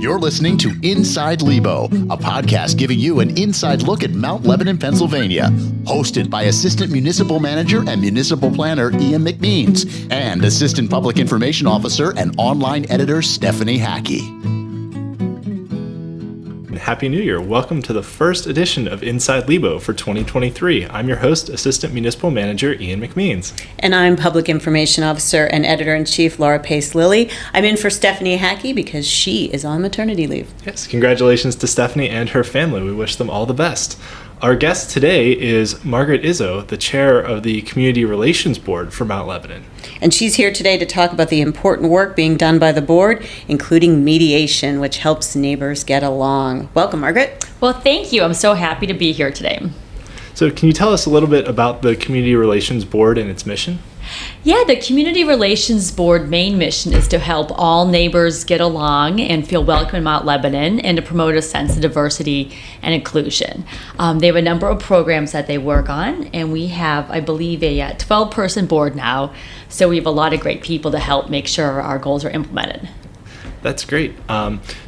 You're listening to Inside Lebo, a podcast giving you an inside look at Mount Lebanon, Pennsylvania. Hosted by Assistant Municipal Manager and Municipal Planner Ian McMeans and Assistant Public Information Officer and Online Editor Stephanie Hackey. Happy New Year. Welcome to the first edition of Inside Lebo for 2023. I'm your host, Assistant Municipal Manager Ian McMeans. And I'm Public Information Officer and Editor-in-Chief Laura Pace-Lilly. I'm in for Stephanie Hackey because she is on maternity leave. Yes, congratulations to Stephanie and her family. We wish them all the best. Our guest today is Margaret Izzo, the chair of the Community Relations Board for Mount Lebanon. And she's here today to talk about the important work being done by the board, including mediation, which helps neighbors get along. Welcome, Margaret. Well, thank you. I'm so happy to be here today. So can you tell us a little bit about the Community Relations Board and its mission? Yeah, the Community Relations Board main mission is to help all neighbors get along and feel welcome in Mount Lebanon and to promote a sense of diversity and inclusion. They have a number of programs that they work on, and we have, I believe, a 12-person board now, so we have a lot of great people to help make sure our goals are implemented. That's great.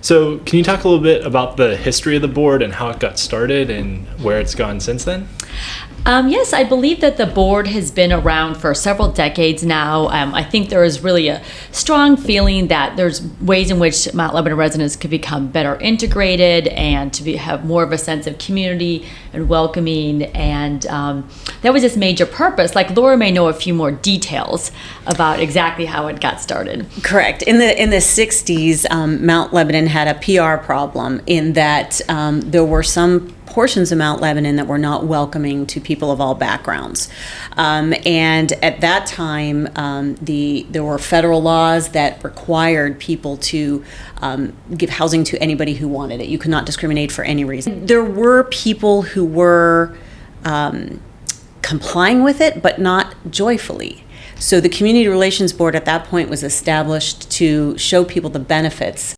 So can you talk a little bit about the history of the board and how it got started and where it's gone since then? Yes, I believe that the board has been around for several decades now. I think there is really a strong feeling that there's ways in which Mount Lebanon residents could become better integrated and to have more of a sense of community and welcoming. And that was its major purpose. Like Laura may know a few more details about exactly how it got started. Correct. In the 60s, Mount Lebanon had a PR problem in that there were some portions of Mount Lebanon that were not welcoming to people of all backgrounds. And at that time, there were federal laws that required people to give housing to anybody who wanted it. You could not discriminate for any reason. There were people who were complying with it, but not joyfully. So the Community Relations Board at that point was established to show people the benefits.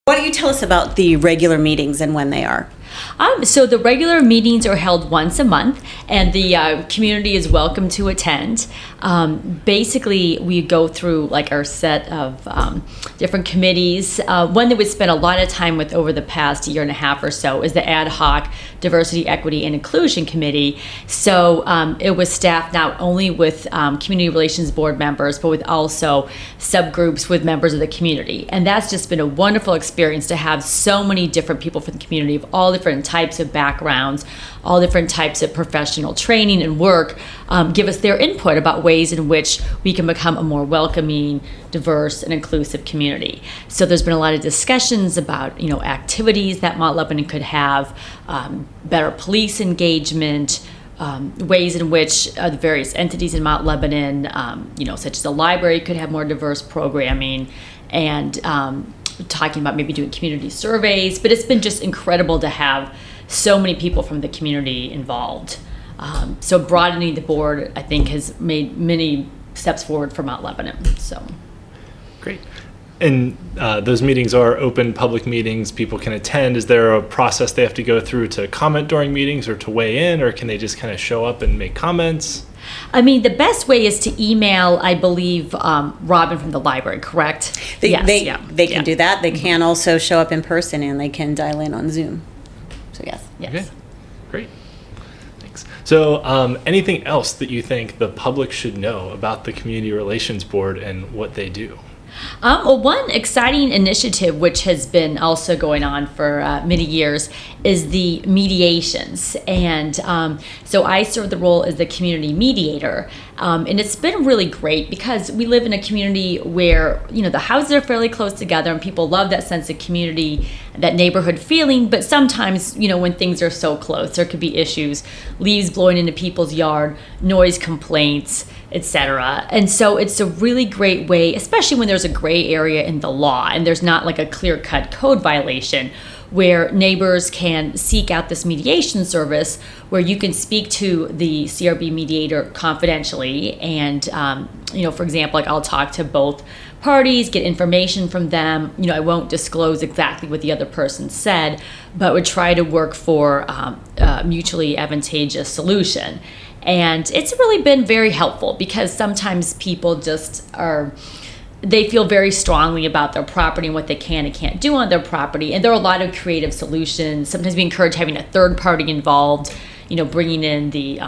Why don't you tell us about the regular meetings and when they are? So the regular meetings are held once a month, and the community is welcome to attend. Basically, we go through like our set of different committees. One that we spent a lot of time with over the past year and a half or so is the Ad Hoc Diversity, Equity, and Inclusion Committee. So it was staffed not only with Community Relations Board members, but with also subgroups with members of the community. And that's just been a wonderful experience to have so many different people from the community of all different types of backgrounds, all different types of professional training and work, give us their input about ways in which we can become a more welcoming, diverse, and inclusive community. So there's been a lot of discussions about, activities that Mount Lebanon could have, better police engagement, ways in which the various entities in Mount Lebanon, such as the library, could have more diverse programming, and talking about maybe doing community surveys. But it's been just incredible to have so many people from the community involved. So broadening the board, I think, has made many steps forward for Mount Lebanon. So great. And those meetings are open public meetings. People can attend. Is there a process they have to go through to comment during meetings or to weigh in, or can they just kind of show up and make comments? I mean, the best way is to email, I believe, Robin from the library, correct? They can do that. They can also show up in person, and they can dial in on Zoom. So yes. Okay, great. Thanks. So anything else that you think the public should know about the Community Relations Board and what they do? Well, one exciting initiative, which has been also going on for many years, is the mediations. And so I serve the role as the community mediator. And it's been really great because we live in a community where, the houses are fairly close together and people love that sense of community, that neighborhood feeling. But sometimes, when things are so close, there could be issues, leaves blowing into people's yard, noise complaints, etc. And so it's a really great way, especially when there's a gray area in the law and there's not like a clear-cut code violation, where neighbors can seek out this mediation service where you can speak to the CRB mediator confidentially. And, for example, like I'll talk to both parties, get information from them. I won't disclose exactly what the other person said, but would try to work for a mutually advantageous solution. And it's really been very helpful because sometimes people just are they feel very strongly about their property and what they can and can't do on their property. And there are a lot of creative solutions. Sometimes we encourage having a third party involved, bringing in the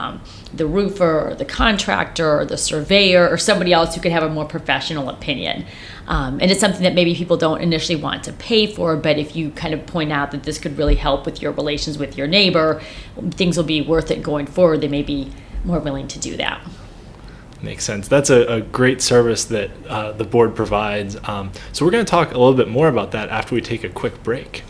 roofer or the contractor or the surveyor or somebody else who could have a more professional opinion. And it's something that maybe people don't initially want to pay for, but if you kind of point out that this could really help with your relations with your neighbor, things will be worth it going forward. They may be more willing to do that. Makes sense. That's a great service that the board provides. So we're going to talk a little bit more about that after we take a quick break.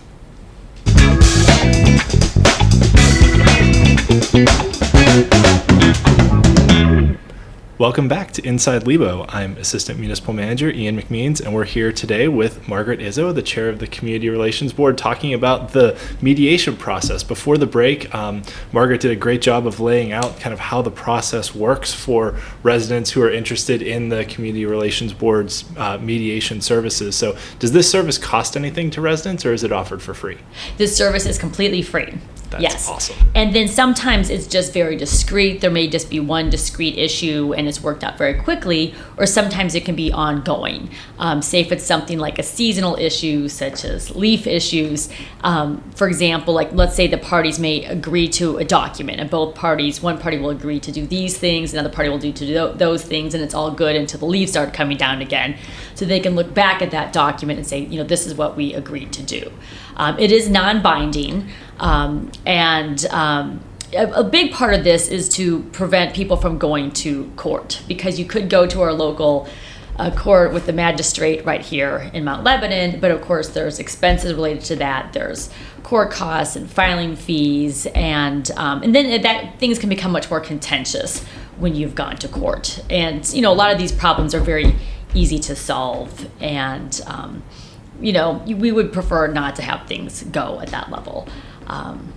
Welcome back to Inside Lebo. I'm Assistant Municipal Manager Ian McMeans, and we're here today with Margaret Izzo, the Chair of the Community Relations Board, talking about the mediation process. Before the break, Margaret did a great job of laying out kind of how the process works for residents who are interested in the Community Relations Board's mediation services. So does this service cost anything to residents, or is it offered for free? This service is completely free. That's awesome. And then sometimes it's just very discreet. There may just be one discrete issue and it's worked out very quickly, or sometimes it can be ongoing. Say if it's something like a seasonal issue, such as leaf issues. For example, like let's say the parties may agree to a document, and one party will agree to do these things, another party will do those things, and it's all good until the leaves start coming down again. So they can look back at that document and say, this is what we agreed to do. It is non-binding. A big part of this is to prevent people from going to court, because you could go to our local court with the magistrate right here in Mount Lebanon, but of course there's expenses related to that. There's court costs and filing fees, and then things can become much more contentious when you've gone to court. And a lot of these problems are very easy to solve, and we would prefer not to have things go at that level.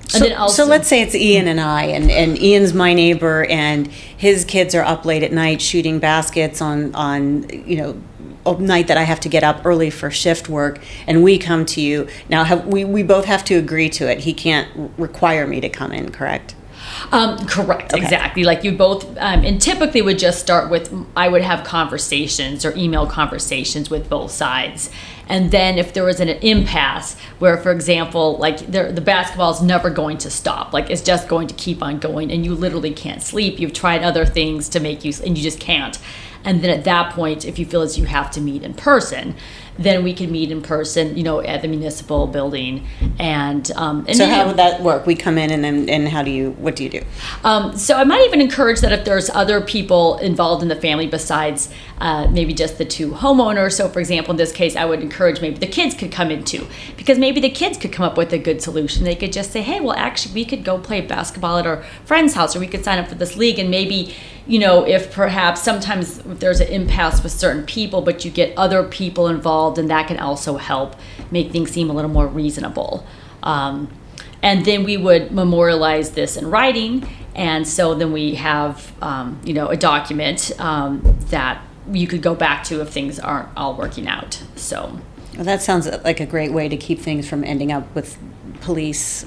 So let's say it's Ian and I, and Ian's my neighbor, and his kids are up late at night shooting baskets on a night that I have to get up early for shift work, and we come to you. Now, we both have to agree to it. He can't require me to come in, correct? Correct, okay. Exactly. Like you both, and typically would just start with, I would have conversations or email conversations with both sides. And then if there was an impasse where, for example, like the basketball is never going to stop, like it's just going to keep on going, and you literally can't sleep. You've tried other things to make you, and you just can't. And then at that point, if you feel as you have to meet in person, then we can meet in person, at the municipal building. And so how would that work? We come in, and then what do you do? So I might even encourage that if there's other people involved in the family besides maybe just the two homeowners. So for example, in this case, I would encourage maybe the kids could come in too, because maybe the kids could come up with a good solution. They could just say, hey, well, actually, we could go play basketball at our friend's house, or we could sign up for this league. And maybe, if perhaps sometimes if there's an impasse with certain people, but you get other people involved, and that can also help make things seem a little more reasonable. And then we would memorialize this in writing, and so then we have a document that you could go back to if things aren't all working out. So Well, that sounds like a great way to keep things from ending up with police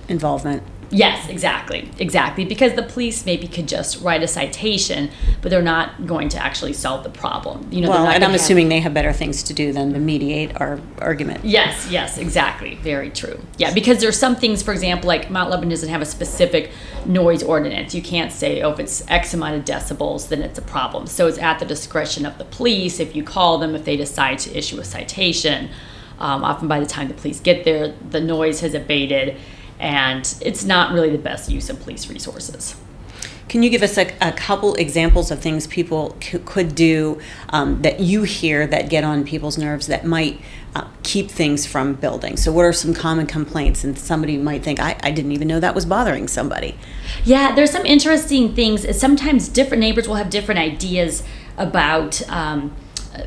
involvement. Yes, exactly, because the police maybe could just write a citation, but they're not going to actually solve the problem. Well, and I'm assuming they have better things to do than to mediate our argument. Yes, exactly, very true. Yeah, because there's some things, for example, like Mount Lebanon doesn't have a specific noise ordinance. You can't say, if it's X amount of decibels, then it's a problem. So it's at the discretion of the police. If you call them, if they decide to issue a citation, often by the time the police get there, the noise has abated, and it's not really the best use of police resources. Can you give us a couple examples of things people could do that you hear that get on people's nerves that might keep things from building? So what are some common complaints? And somebody might think, I didn't even know that was bothering somebody. Yeah, there's some interesting things. Sometimes different neighbors will have different ideas about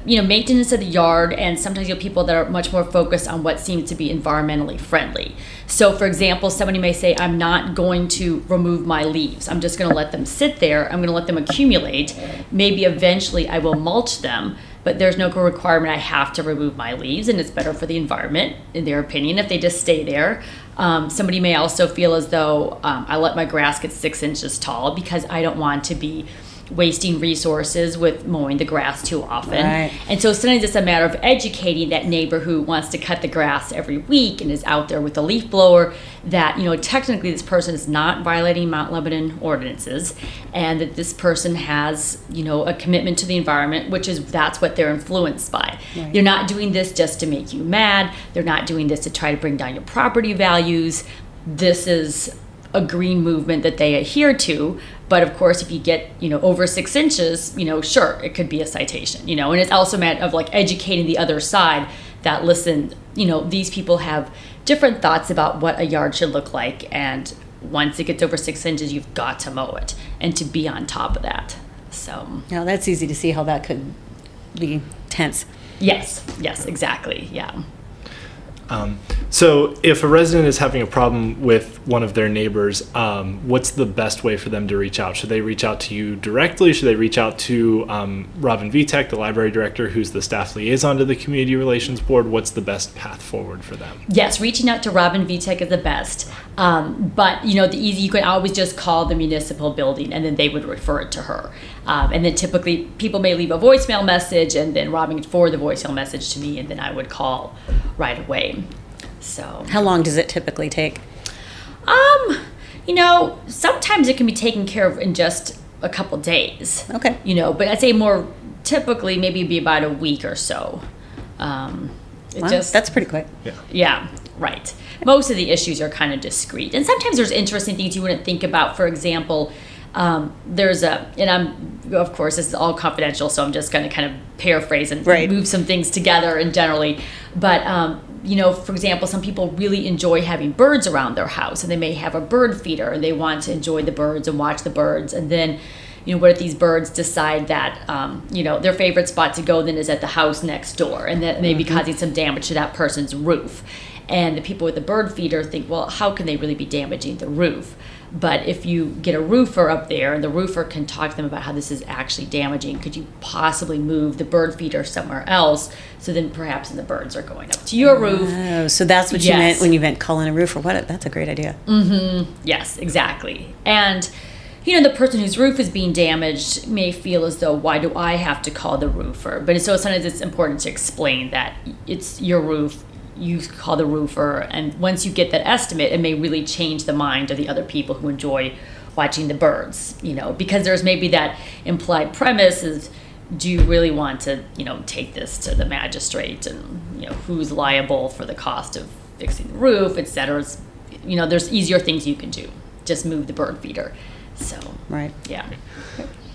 maintenance of the yard, and sometimes you have people that are much more focused on what seems to be environmentally friendly. So for example, somebody may say, I'm not going to remove my leaves. I'm just going to let them sit there. I'm going to let them accumulate. Maybe eventually I will mulch them, but there's no requirement I have to remove my leaves, and it's better for the environment, in their opinion, if they just stay there. Somebody may also feel as though I let my grass get 6 inches tall because I don't want to be wasting resources with mowing the grass too often. Right. And so sometimes it's a matter of educating that neighbor who wants to cut the grass every week and is out there with a leaf blower that, technically this person is not violating Mount Lebanon ordinances, and that this person has, a commitment to the environment, that's what they're influenced by. Right. They're not doing this just to make you mad. They're not doing this to try to bring down your property values. This is a green movement that they adhere to. But of course, if you get, over 6 inches, sure, it could be a citation, and it's also a matter of like educating the other side that, listen, these people have different thoughts about what a yard should look like. And once it gets over 6 inches, you've got to mow it and to be on top of that. So. Now that's easy to see how that could be tense. Yes, exactly. Yeah. So if a resident is having a problem with one of their neighbors, what's the best way for them to reach out? Should they reach out to you directly? Should they reach out to Robin Vitek, the library director, who's the staff liaison to the Community Relations Board? What's the best path forward for them? Yes, reaching out to Robin Vitek is the best. But, you can always just call the municipal building and then they would refer it to her. And then typically people may leave a voicemail message and then Robin would forward the voicemail message to me and then I would call right away. So How long does it typically take? Sometimes it can be taken care of in just a couple days. Okay. But I'd say more typically maybe be about a week or so. Wow, that's pretty quick. Yeah, right. Most of the issues are kind of discrete. And sometimes there's interesting things you wouldn't think about. For example, of course, this is all confidential, so I'm just going to kind of paraphrase and move some things together and generally. But, for example, some people really enjoy having birds around their house, and they may have a bird feeder, and they want to enjoy the birds and watch the birds. And then, what if these birds decide that, their favorite spot to go then is at the house next door, and that may be causing some damage to that person's roof. And the people with the bird feeder think, well, how can they really be damaging the roof? But if you get a roofer up there and the roofer can talk to them about how this is actually damaging, could you possibly move the bird feeder somewhere else? So then perhaps the birds are going up to your roof. Oh, so that's what you meant when you meant calling a roofer. That's a great idea. Mm-hmm. Yes, exactly. And, the person whose roof is being damaged may feel as though, why do I have to call the roofer? But so sometimes it's important to explain that it's your roof. You call the roofer, and once you get that estimate, it may really change the mind of the other people who enjoy watching the birds, because there's maybe that implied premise is, do you really want to, take this to the magistrate and, who's liable for the cost of fixing the roof, et cetera. There's easier things you can do. Just move the bird feeder. So, right. Yeah.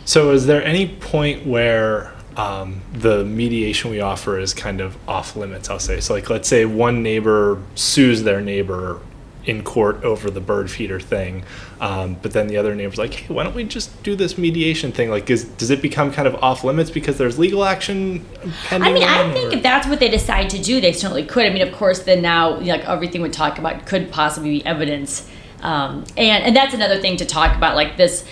So is there any point where the mediation we offer is kind of off limits, I'll say? So let's say one neighbor sues their neighbor in court over the bird feeder thing, but then the other neighbor's like, hey, why don't we just do this mediation thing? Does it become kind of off limits because there's legal action pending? I think if that's what they decide to do, they certainly could. Of course, then now, everything we talk about could possibly be evidence. And that's another thing to talk about, like this,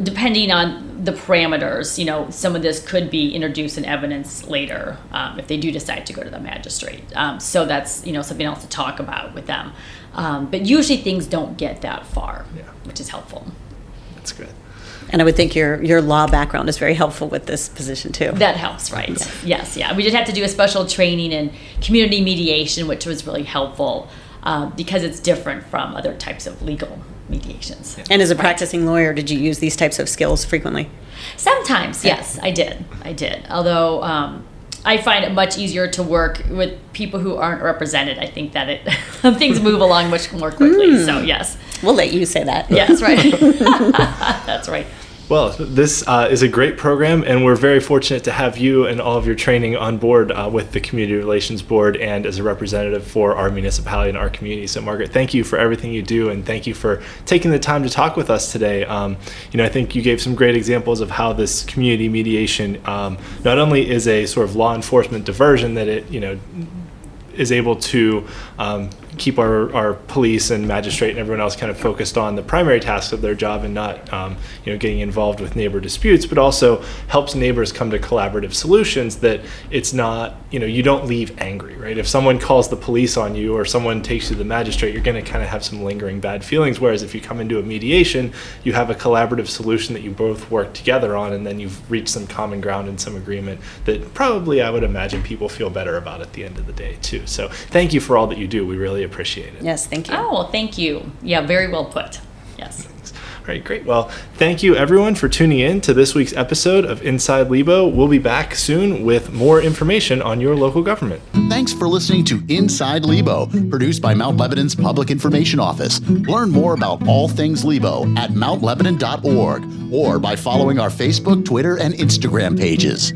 depending on the parameters, some of this could be introduced in evidence later if they do decide to go to the magistrate. So that's, something else to talk about with them. But usually things don't get that far, which is helpful. That's good. And I would think your law background is very helpful with this position too. That helps, right? Yes. We did have to do a special training in community mediation, which was really helpful because it's different from other types of legal mediations. And as a practicing lawyer, did you use these types of skills frequently? Sometimes, yes, I did. Although I find it much easier to work with people who aren't represented. I think that things move along much more quickly. So yes, we'll let you say that. Yes, right. That's right. Well, this is a great program, and we're very fortunate to have you and all of your training on board with the Community Relations Board and as a representative for our municipality and our community. So, Margaret, thank you for everything you do, and thank you for taking the time to talk with us today. I think you gave some great examples of how this community mediation not only is a sort of law enforcement diversion that it, is able to keep our police and magistrate and everyone else kind of focused on the primary tasks of their job and not getting involved with neighbor disputes, but also helps neighbors come to collaborative solutions that it's not, you don't leave angry, right? If someone calls the police on you or someone takes you to the magistrate, you're going to kind of have some lingering bad feelings, whereas if you come into a mediation, you have a collaborative solution that you both work together on, and then you've reached some common ground and some agreement that probably, I would imagine, people feel better about at the end of the day too. So thank you for all that you do. We really appreciate it. Yes, thank you. Oh, thank you. Yeah, very well put. Yes. All right, great. Well, thank you everyone for tuning in to this week's episode of Inside Lebo. We'll be back soon with more information on your local government. Thanks for listening to Inside Lebo, produced by Mount Lebanon's Public Information Office. Learn more about all things Lebo at mountlebanon.org or by following our Facebook, Twitter, and Instagram pages.